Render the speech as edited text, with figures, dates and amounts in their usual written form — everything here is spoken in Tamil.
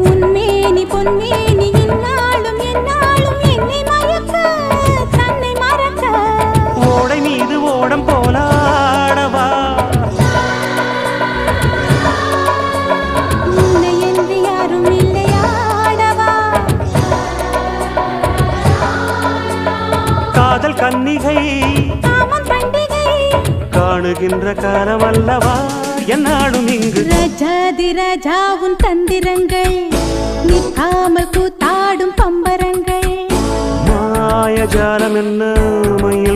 உன்மேனி பொன்மேனி இந்நாளும் எந்நாளும் என்னை மயக்க தன்னை மறக்க ஓடை மீது ஓடம் போலாடவா உன்னை என்று யாரும் இல்லையாடவா காதல் கன்னிகை காமம் பண்டிகை காணுகின்ற காலம் அல்லவா என்னாலும் இங்கு ரஜாதி ராஜாவும் தந்திரங்கள் நிற்காமல் கூத்தாடும் பம்பரங்கள் மாயஜாலம் என்ன மைய